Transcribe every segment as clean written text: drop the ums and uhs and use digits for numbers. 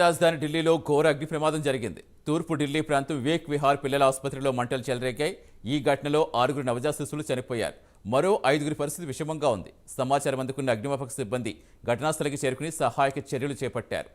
రాజధాని ఢిల్లీలో ఘోర అగ్ని ప్రమాదం జరిగింది. తూర్పు ఢిల్లీ ప్రాంతం వివేక్ విహార్ పిల్లల ఆసుపత్రిలో మంటలు చెలరేగాయి. ఈ ఘటనలో 6 నవజాత శిశువులు చనిపోయారు. మరో 5 పరిస్థితి విషమంగా ఉంది. సమాచారం అందుకున్న అగ్నిమాపక సిబ్బంది ఘటనాస్థలికి చేరుకుని సహాయక చర్యలు చేపట్టారు.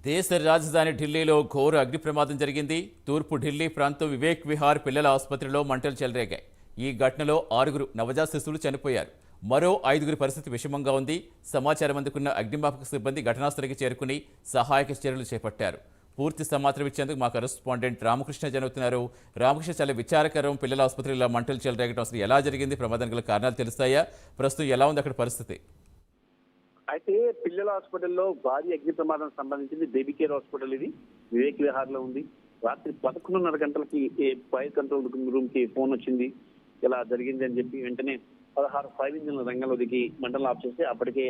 దేశ రాజధాని ఢిల్లీలో ఘోర అగ్ని ప్రమాదం జరిగింది. తూర్పు ఢిల్లీ ప్రాంతం వివేక్ విహార్ పిల్లల ఆసుపత్రిలో మంటలు చెలరేగాయి. ఈ ఘటనలో 6 నవజాత శిశువులు చనిపోయారు. మరో 5 పరిస్థితి విషమంగా ఉంది. సమాచారం అందుకున్న అగ్నిమాపక సిబ్బంది ఘటనాస్థలికి చేరుకుని సహాయక చర్యలు చేపట్టారు. పూర్తి సమాచారం ఇచ్చేందుకు మా కరెస్పాండెంట్ రామకృష్ణ జరుగుతున్నారు. రామకృష్ణ, చాలా విచారకరం. పిల్లల ఆసుపత్రిలో మంటలు చెలరేగడం అసలు ఎలా జరిగింది? ప్రమాదానికి గల కారణాలు తెలుస్తాయా? ప్రస్తుతం ఎలా ఉంది అక్కడ పరిస్థితి? అయితే పిల్లల హాస్పిటల్లో భారీ అగ్ని ప్రమాదం సంబంధించింది బేబీ కేర్ హాస్పిటల్. ఇది వివేక్ విహార్ లో ఉంది. రాత్రి 11:30 గంటలకి ఫైర్ కంట్రోల్ రూమ్ కి ఫోన్ వచ్చింది, ఇలా జరిగింది అని చెప్పి. వెంటనే 16 ఫైర్ ఇంజిన్ల రంగంలో దిగి మంటలు ఆఫ్ చేస్తే అప్పటికే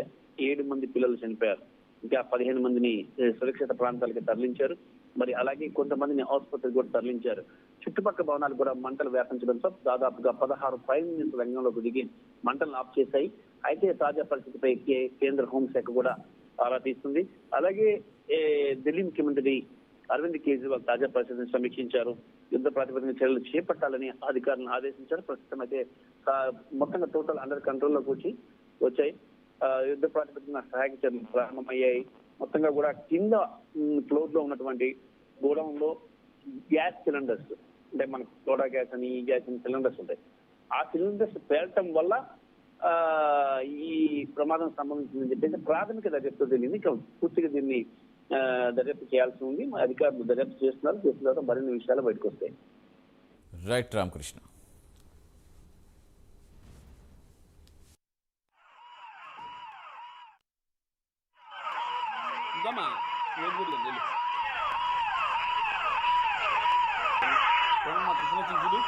7 మంది పిల్లలు చనిపోయారు. ఇంకా 15 మందిని సురక్షిత ప్రాంతాలకి తరలించారు. మరి అలాగే కొంతమందిని ఆసుపత్రికి కూడా తరలించారు. చుట్టుపక్కల భవనాలు కూడా మంటలు వ్యాపించడంతో దాదాపుగా 16 ఫైర్ ఇంజిన్స్ రంగంలోకి దిగి మంటలను ఆఫ్ చేశాయి. అయితే తాజా పరిస్థితిపై కేంద్ర హోంశాఖ కూడా ఆరా తీస్తుంది. అలాగే ఢిల్లీ ముఖ్యమంత్రి అరవింద్ కేజ్రీవాల్ తాజా పరిస్థితిని సమీక్షించారు. యుద్ధ ప్రాతిపదికన చర్యలు చేపట్టాలని అధికారులను ఆదేశించారు. ప్రస్తుతం అయితే మొత్తంగా టోటల్ అండర్ కంట్రోల్లోకి వచ్చాయి. యుద్ధ ప్రాతిపదికన సహాయక చర్యలు ప్రారంభమయ్యాయి. మొత్తంగా కూడా కింద ఫ్లోర్ లో ఉన్నటువంటి గోడౌన్ లో గ్యాస్ సిలిండర్స్, అంటే మనకు సోడా గ్యాస్ అని ఈ గ్యాస్ అని సిలిండర్స్ ఉంటాయి. ఆ సిలిండర్స్ పేరటం వల్ల ఈ ప్రమాదం సంబంధించిందని చెప్పేసి ప్రాథమిక దర్యాప్తు తెలియదు. ఇంకా పూర్తిగా దీన్ని దర్యాప్తు చేయాల్సి ఉంది. అధికారులు దర్యాప్తు చేస్తున్నారు. చేసిన తర్వాత మరిన్ని విషయాలు బయటకు వస్తాయి. రైట్ రామకృష్ణ. చూడు